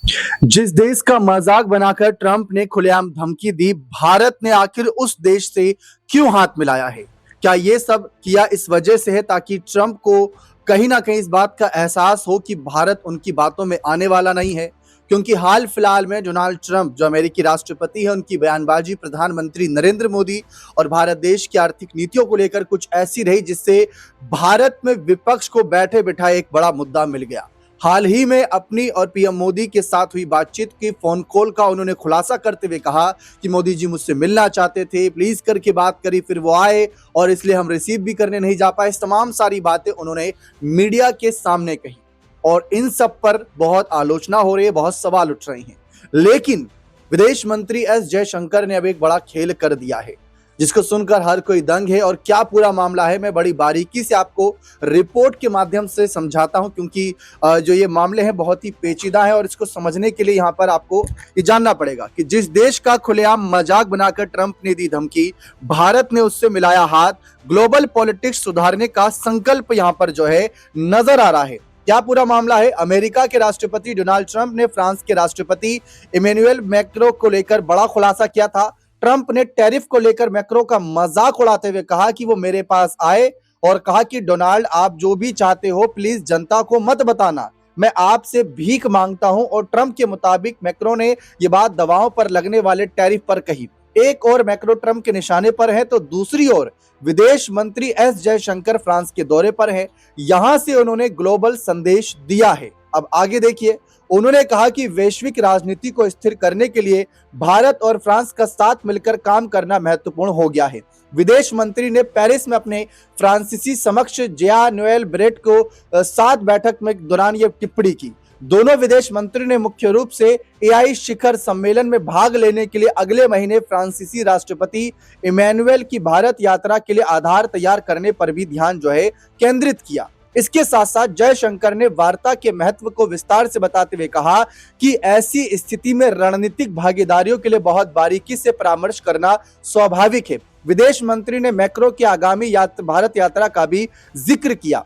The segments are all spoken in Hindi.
जिस देश का मजाक बनाकर ट्रंप ने खुलेआम धमकी दी, भारत ने आखिर उस देश से क्यों हाथ मिलाया है? क्या ये सब किया इस वजह से है ताकि ट्रंप को कहीं ना कहीं इस बात का एहसास हो कि भारत उनकी बातों में आने वाला नहीं है? क्योंकि हाल फिलहाल में डोनाल्ड ट्रंप जो अमेरिकी राष्ट्रपति है, उनकी बयानबाजी प्रधानमंत्री नरेंद्र मोदी और भारत देश की आर्थिक नीतियों को लेकर कुछ ऐसी रही जिससे भारत में विपक्ष को बैठे बिठाए एक बड़ा मुद्दा मिल गया। हाल ही में अपनी और पीएम मोदी के साथ हुई बातचीत की फोन कॉल का उन्होंने खुलासा करते हुए कहा कि मोदी जी मुझसे मिलना चाहते थे, प्लीज करके बात करी, फिर वो आए और इसलिए हम रिसीव भी करने नहीं जा पाए। इस तमाम सारी बातें उन्होंने मीडिया के सामने कही और इन सब पर बहुत आलोचना हो रही है, बहुत सवाल उठ रहे हैं। लेकिन विदेश मंत्री एस जयशंकर ने अब एक बड़ा खेल कर दिया है जिसको सुनकर हर कोई दंग है। और क्या पूरा मामला है, मैं बड़ी बारीकी से आपको रिपोर्ट के माध्यम से समझाता हूं, क्योंकि जो ये मामले हैं बहुत ही पेचीदा है और इसको समझने के लिए यहाँ पर आपको ये जानना पड़ेगा कि जिस देश का खुलेआम मजाक बनाकर ट्रंप ने दी धमकी, भारत ने उससे मिलाया हाथ। ग्लोबल पॉलिटिक्स सुधारने का संकल्प यहाँ पर जो है नजर आ रहा है। क्या पूरा मामला है? अमेरिका के राष्ट्रपति डोनाल्ड ट्रंप ने फ्रांस के राष्ट्रपति इमैनुअल मैक्रों को लेकर बड़ा खुलासा किया था। ट्रंप ने टैरिफ को लेकर मैक्रो का मजाक उड़ाते हुए कहा कि वो मेरे पास आए और कहा कि डोनाल्ड, आप जो भी चाहते हो प्लीज जनता को मत बताना, मैं आपसे भीख मांगता हूं। और ट्रंप के मुताबिक मैक्रो ने यह बात दवाओं पर लगने वाले टैरिफ पर कही। एक और मैक्रो ट्रंप के निशाने पर है तो दूसरी ओर विदेश मंत्री एस जयशंकर फ्रांस के दौरे पर हैं। यहां से उन्होंने ग्लोबल संदेश दिया है। अब आगे देखिए, उन्होंने कहा कि वैश्विक राजनीति को स्थिर करने के लिए भारत और फ्रांस का साथ मिलकर काम करना महत्वपूर्ण हो गया है। विदेश मंत्री ने पेरिस में अपने फ्रांसीसी समक्ष जेआ नोएल ब्रेट को साथ बैठक में दौरान ये टिप्पणी की। दोनों विदेश मंत्री ने मुख्य रूप से एआई शिखर सम्मेलन में भाग लेने के लिए अगले महीने फ्रांसीसी राष्ट्रपति इमैनुअल की भारत यात्रा के लिए आधार तैयार करने पर भी ध्यान जो है केंद्रित किया। इसके साथ साथ जयशंकर ने वार्ता के महत्व को विस्तार से बताते हुए कहा कि ऐसी स्थिति में रणनीतिक भागीदारियों के लिए बहुत बारीकी से परामर्श करना स्वाभाविक है। विदेश मंत्री ने मैक्रो की आगामी भारत यात्रा का भी जिक्र किया।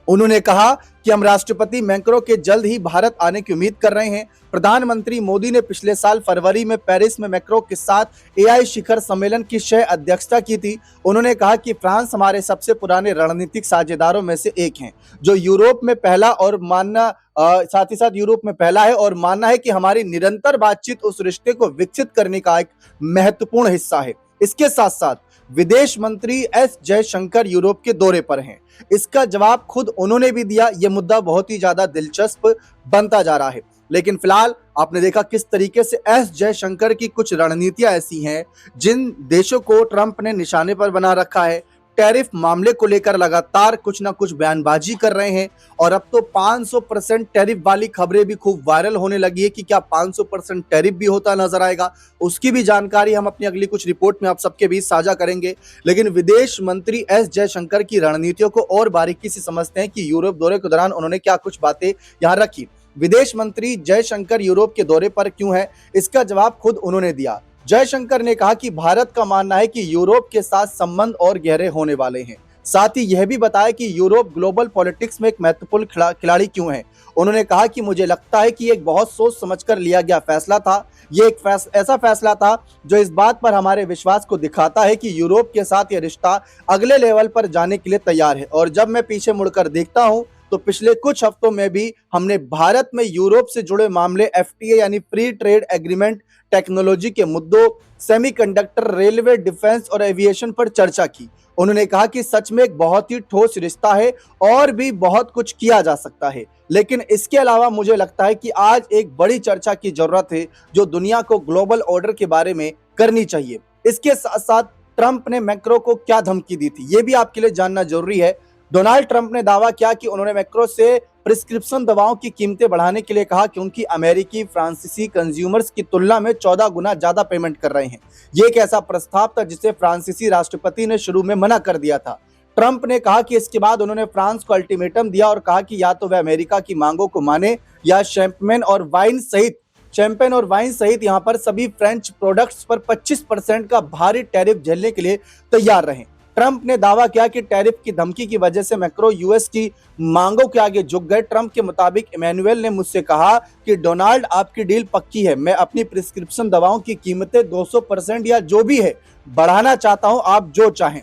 उन्होंने कहा कि हम राष्ट्रपति मैक्रो के जल्द ही भारत आने की उम्मीद कर रहे हैं। प्रधानमंत्री मोदी ने पिछले साल फरवरी में पेरिस में मैक्रो के साथ एआई शिखर सम्मेलन की सह अध्यक्षता की थी। उन्होंने कहा कि फ्रांस हमारे सबसे पुराने रणनीतिक साझेदारों में से एक हैं, जो यूरोप में पहला और मानना साथ ही साथ यूरोप में पहला है और मानना है कि हमारी निरंतर बातचीत उस रिश्ते को विकसित करने का एक महत्वपूर्ण हिस्सा है। इसके साथ साथ विदेश मंत्री एस जयशंकर यूरोप के दौरे पर हैं। इसका जवाब खुद उन्होंने भी दिया। यह मुद्दा बहुत ही ज्यादा दिलचस्प बनता जा रहा है। लेकिन फिलहाल आपने देखा किस तरीके से एस जयशंकर की कुछ रणनीतियां ऐसी हैं जिन देशों को ट्रंप ने निशाने पर बना रखा है। टैरिफ मामले को लेकर लगातार कुछ ना कुछ बयानबाजी कर रहे हैं और अब तो 500% टैरिफ वाली खबरें भी खूब वायरल होने लगी है कि क्या 500% टैरिफ भी होता नजर आएगा। उसकी भी जानकारी हम अपनी अगली कुछ रिपोर्ट में आप सबके बीच साझा करेंगे। लेकिन विदेश मंत्री एस जयशंकर की रणनीतियों को और बारीकी से समझते हैं कि यूरोप दौरे के दौरान उन्होंने क्या कुछ बातें यहाँ रखी। विदेश मंत्री जयशंकर यूरोप के दौरे पर क्यों है, इसका जवाब खुद उन्होंने दिया। जयशंकर ने कहा कि भारत का मानना है कि यूरोप के साथ संबंध और गहरे होने वाले हैं। साथ ही यह भी बताया कि यूरोप ग्लोबल पॉलिटिक्स में एक महत्वपूर्ण खिलाड़ी क्यों है। उन्होंने कहा कि मुझे लगता है कि एक बहुत सोच समझकर लिया गया फैसला था। ये एक ऐसा फैसला था जो इस बात पर हमारे विश्वास को दिखाता है कि यूरोप के साथ यह रिश्ता अगले लेवल पर जाने के लिए तैयार है। और जब मैं पीछे मुड़कर देखता हूं तो पिछले कुछ हफ्तों में भी हमने भारत में यूरोप से जुड़े मामले, एफटीए यानी फ्री ट्रेड एग्रीमेंट, टेक्नोलॉजी के मुद्दों, सेमीकंडक्टर, रेलवे, डिफेंस और एविएशन पर चर्चा की। उन्होंने कहा कि सच में एक बहुत ही ठोस रिश्ता है और भी बहुत कुछ किया जा सकता है। लेकिन इसके अलावा मुझे लगता है कि आज एक बड़ी चर्चा की जरूरत है जो दुनिया को ग्लोबल ऑर्डर के बारे में करनी चाहिए। इसके साथ साथ ट्रंप ने मैक्रो को क्या धमकी दी थी, ये भी आपके लिए जानना जरूरी है। डोनाल्ड ट्रंप ने दावा किया कि उन्होंने मैक्रो से प्रिस्क्रिप्शन दवाओं की कीमतें बढ़ाने के लिए कहा क्योंकि अमेरिकी फ्रांसीसी कंज्यूमर्स की तुलना में 14 गुना ज्यादा पेमेंट कर रहे हैं। ये एक ऐसा प्रस्ताव था जिसे फ्रांसीसी राष्ट्रपति ने शुरू में मना कर दिया था। ट्रंप ने कहा कि इसके बाद उन्होंने फ्रांस को अल्टीमेटम दिया और कहा कि या तो वह अमेरिका की मांगों को माने या शैंपेन और वाइन सहित यहाँ पर सभी फ्रेंच प्रोडक्ट्स पर 25% का भारी टैरिफ झेलने के लिए तैयार रहे। ट्रंप ने दावा किया कि टैरिफ की धमकी की वजह से मैक्रो यूएस की मांगों के आगे झुक गए। ट्रंप के मुताबिक इमैनुअल ने मुझसे कहा कि डोनाल्ड, आपकी डील पक्की है, मैं अपनी प्रिस्क्रिप्शन दवाओं की कीमतें 200% या जो भी है बढ़ाना चाहता हूं, आप जो चाहें।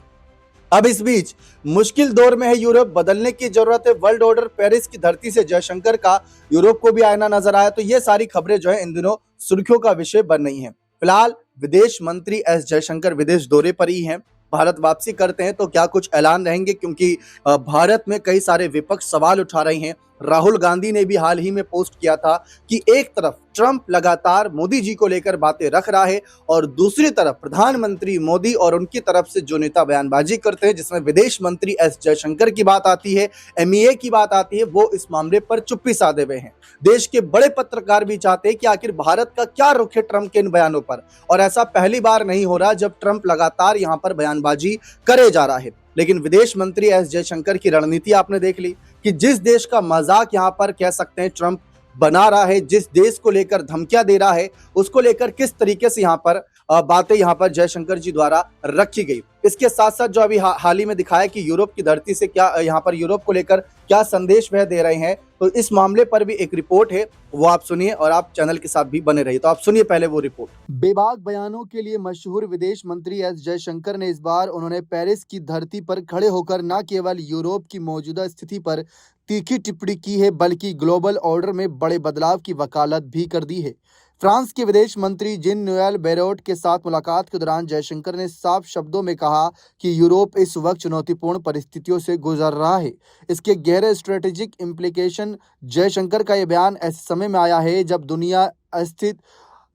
अब इस बीच मुश्किल दौर में है यूरोप, बदलने की जरूरत है वर्ल्ड ऑर्डर। पेरिस की धरती से जयशंकर का यूरोप को भी आईना नजर आया। तो ये सारी खबरें जो है इन दिनों सुर्खियों का विषय बन रही हैं। फिलहाल विदेश मंत्री एस जयशंकर विदेश दौरे पर ही हैं। भारत वापसी करते हैं तो क्या कुछ ऐलान रहेंगे, क्योंकि भारत में कई सारे विपक्ष सवाल उठा रहे हैं। राहुल गांधी ने भी हाल ही में पोस्ट किया था कि एक तरफ ट्रंप लगातार मोदी जी को लेकर बातें रख रहा है और दूसरी तरफ प्रधानमंत्री मोदी और उनकी तरफ से जो नेता बयानबाजी करते हैं, जिसमें विदेश मंत्री एस जयशंकर की बात आती है, एमईए की बात आती है, वो इस मामले पर चुप्पी साधे हुए हैं। देश के बड़े पत्रकार भी चाहते हैं कि आखिर भारत का क्या रुख है ट्रंप के इन बयानों पर, और ऐसा पहली बार नहीं हो रहा जब ट्रंप लगातार यहां पर बयानबाजी करे जा रहा है। लेकिन विदेश मंत्री एस जयशंकर की रणनीति आपने देख ली कि जिस देश का मजाक यहां पर कह सकते हैं ट्रंप बना रहा है, जिस देश को लेकर धमकियां दे रहा है, उसको लेकर किस तरीके से यहां पर बातें यहां पर जयशंकर जी द्वारा रखी गई। इसके साथ साथ जो अभी हाल ही में दिखाया कि यूरोप की धरती से क्या यहां पर यूरोप को लेकर क्या संदेश वह दे रहे हैं, तो इस मामले पर भी एक रिपोर्ट है, वो आप सुनिए और आप चैनल के साथ भी बने रहिए। तो आप सुनिए पहले वो रिपोर्ट। बेबाक बयानों के लिए मशहूर विदेश मंत्री एस जयशंकर ने इस बार उन्होंने पेरिस की धरती पर खड़े होकर न केवल यूरोप की मौजूदा स्थिति पर तीखी टिप्पणी की है, बल्कि ग्लोबल ऑर्डर में बड़े बदलाव की वकालत भी कर दी है। फ्रांस के विदेश मंत्री जीन नोएल बैरौट के साथ मुलाकात के दौरान जयशंकर ने साफ शब्दों में कहा कि यूरोप इस वक्त चुनौतीपूर्ण परिस्थितियों से गुजर रहा है। इसके गहरे स्ट्रेटेजिक इम्प्लीकेशन। जयशंकर का यह बयान ऐसे समय में आया है जब दुनिया अस्थिर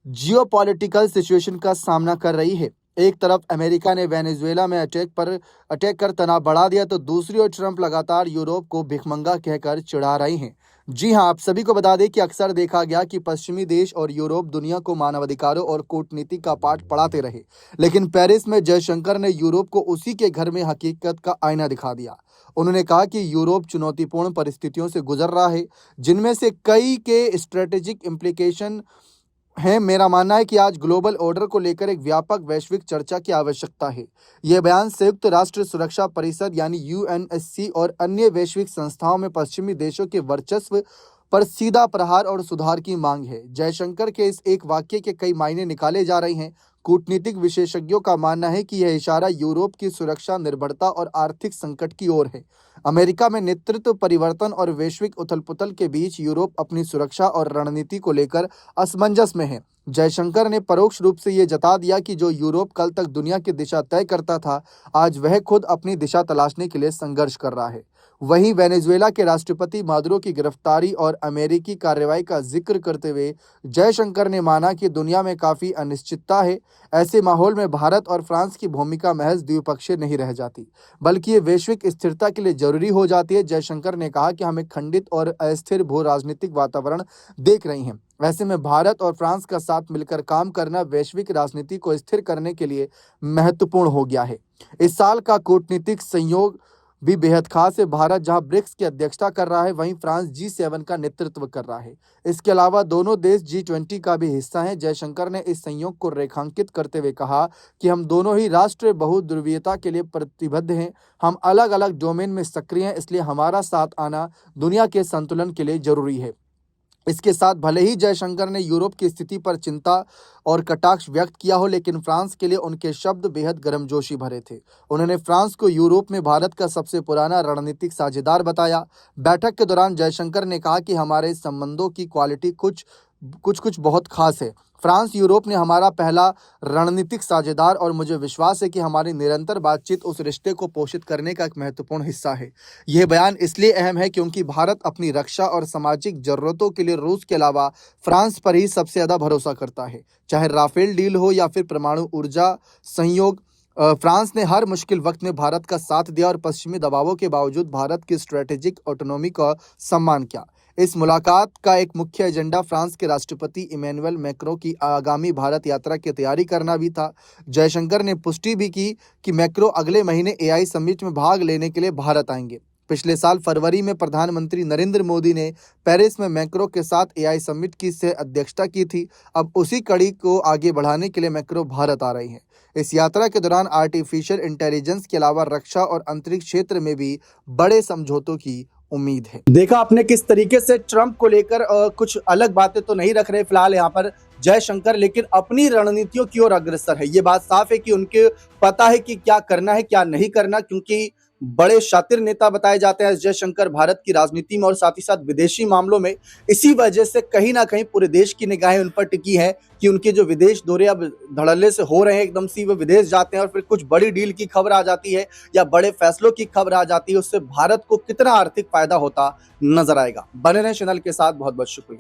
जियोपॉलिटिकल सिचुएशन का सामना कर रही है। एक तरफ अमेरिका ने वेनेजुएला में अटैक कर तनाव बढ़ा दिया, तो दूसरी ओर ट्रंप लगातार यूरोप को भिखमंगा कहकर चिढ़ा रहे हैं। जी हां, आप सभी को बता दें कि अक्सर देखा गया कि पश्चिमी देश और यूरोप दुनिया को मानवाधिकारों और कूटनीति का पाठ पढ़ाते रहे, लेकिन पेरिस में जयशंकर ने यूरोप को उसी के घर में हकीकत का आईना दिखा दिया। उन्होंने कहा कि यूरोप चुनौतीपूर्ण परिस्थितियों से गुजर रहा है, जिनमें से कई के स्ट्रेटेजिक इम्प्लीकेशन है। मेरा मानना है कि आज ग्लोबल ऑर्डर को लेकर एक व्यापक वैश्विक चर्चा की आवश्यकता है। यह बयान संयुक्त राष्ट्र सुरक्षा परिषद यानी यूएनएससी और अन्य वैश्विक संस्थाओं में पश्चिमी देशों के वर्चस्व पर सीधा प्रहार और सुधार की मांग है। जयशंकर के इस एक वाक्य के कई मायने निकाले जा रहे हैं। कूटनीतिक विशेषज्ञों का मानना है कि यह इशारा यूरोप की सुरक्षा, निर्भरता और आर्थिक संकट की ओर है। अमेरिका में नेतृत्व परिवर्तन और वैश्विक उथल-पुथल के बीच यूरोप अपनी सुरक्षा और रणनीति को लेकर असमंजस में है। जयशंकर ने परोक्ष रूप से ये जता दिया कि जो यूरोप कल तक दुनिया की दिशा तय करता था, आज वह खुद अपनी दिशा तलाशने के लिए संघर्ष कर रहा है। वहीं वेनेजुएला के राष्ट्रपति मादुरो की गिरफ्तारी और अमेरिकी कार्रवाई का जिक्र करते हुए जयशंकर ने माना कि दुनिया में काफ़ी अनिश्चितता है। ऐसे माहौल में भारत और फ्रांस की भूमिका महज द्विपक्षीय नहीं रह जाती, बल्कि ये वैश्विक स्थिरता के लिए जरूरी हो जाती है। जयशंकर ने कहा कि हम एक खंडित और अस्थिर भू राजनीतिक वातावरण देख रहे हैं। ऐसे में भारत और फ्रांस का साथ मिलकर काम करना वैश्विक राजनीति को स्थिर करने के लिए महत्वपूर्ण हो गया है। इस साल का कूटनीतिक संयोग भी बेहद खास है। भारत जहां ब्रिक्स की अध्यक्षता कर रहा है, वहीं फ्रांस G7 का नेतृत्व कर रहा है। इसके अलावा दोनों देश G20 का भी हिस्सा हैं। जयशंकर ने इस संयोग को रेखांकित करते हुए कहा कि हम दोनों ही राष्ट्र बहुध्रुवीयता के लिए प्रतिबद्ध हैं। हम अलग अलग डोमेन में सक्रिय हैं, इसलिए हमारा साथ आना दुनिया के संतुलन के लिए जरूरी है। इसके साथ भले ही जयशंकर ने यूरोप की स्थिति पर चिंता और कटाक्ष व्यक्त किया हो, लेकिन फ्रांस के लिए उनके शब्द बेहद गर्मजोशी भरे थे। उन्होंने फ्रांस को यूरोप में भारत का सबसे पुराना रणनीतिक साझेदार बताया। बैठक के दौरान जयशंकर ने कहा कि हमारे संबंधों की क्वालिटी कुछ बहुत खास है। फ्रांस यूरोप ने हमारा पहला रणनीतिक साझेदार और मुझे विश्वास है कि हमारी निरंतर बातचीत उस रिश्ते को पोषित करने का एक महत्वपूर्ण हिस्सा है। यह बयान इसलिए अहम है क्योंकि भारत अपनी रक्षा और सामाजिक जरूरतों के लिए रूस के अलावा फ्रांस पर ही सबसे ज़्यादा भरोसा करता है, चाहे राफेल डील हो या फिर परमाणु ऊर्जा सहयोग। फ्रांस ने हर मुश्किल वक्त में भारत का साथ दिया और पश्चिमी दबावों के बावजूद भारत की स्ट्रेटेजिक ऑटोनॉमी का सम्मान किया। इस मुलाकात का एक मुख्य एजेंडा फ्रांस के राष्ट्रपति इमैनुअल मैक्रों की आगामी भारत यात्रा की तैयारी करना भी था। जयशंकर ने पुष्टि भी की कि मैक्रों अगले महीने AI समिट में भाग लेने के लिए भारत आएंगे। पिछले साल फरवरी में प्रधानमंत्री नरेंद्र मोदी ने पेरिस में मैक्रो के साथ एआई समिट की से अध्यक्षता की थी। अब उसी कड़ी को आगे बढ़ाने के लिए मैक्रो भारत आ रही हैं। इस यात्रा के दौरान आर्टिफिशियल इंटेलिजेंस के अलावा रक्षा और अंतरिक्ष क्षेत्र में भी बड़े समझौतों की उम्मीद है। देखा आपने किस तरीके से ट्रंप को लेकर कुछ अलग बातें तो नहीं रख रहे फिलहाल यहाँ पर जयशंकर, लेकिन अपनी रणनीतियों की ओर अग्रसर है। ये बात साफ है कि उनके पता है कि क्या करना है क्या नहीं करना, क्योंकि बड़े शातिर नेता बताए जाते हैं जयशंकर भारत की राजनीति में और साथ ही साथ विदेशी मामलों में। इसी वजह से कहीं ना कहीं पूरे देश की निगाहें उन पर टिकी हैं कि उनके जो विदेश दौरे अब धड़ल्ले से हो रहे हैं, एकदम से वो विदेश जाते हैं और फिर कुछ बड़ी डील की खबर आ जाती है या बड़े फैसलों की खबर आ जाती है, उससे भारत को कितना आर्थिक फायदा होता नजर आएगा। बने रहें चैनल के साथ। बहुत बहुत शुक्रिया।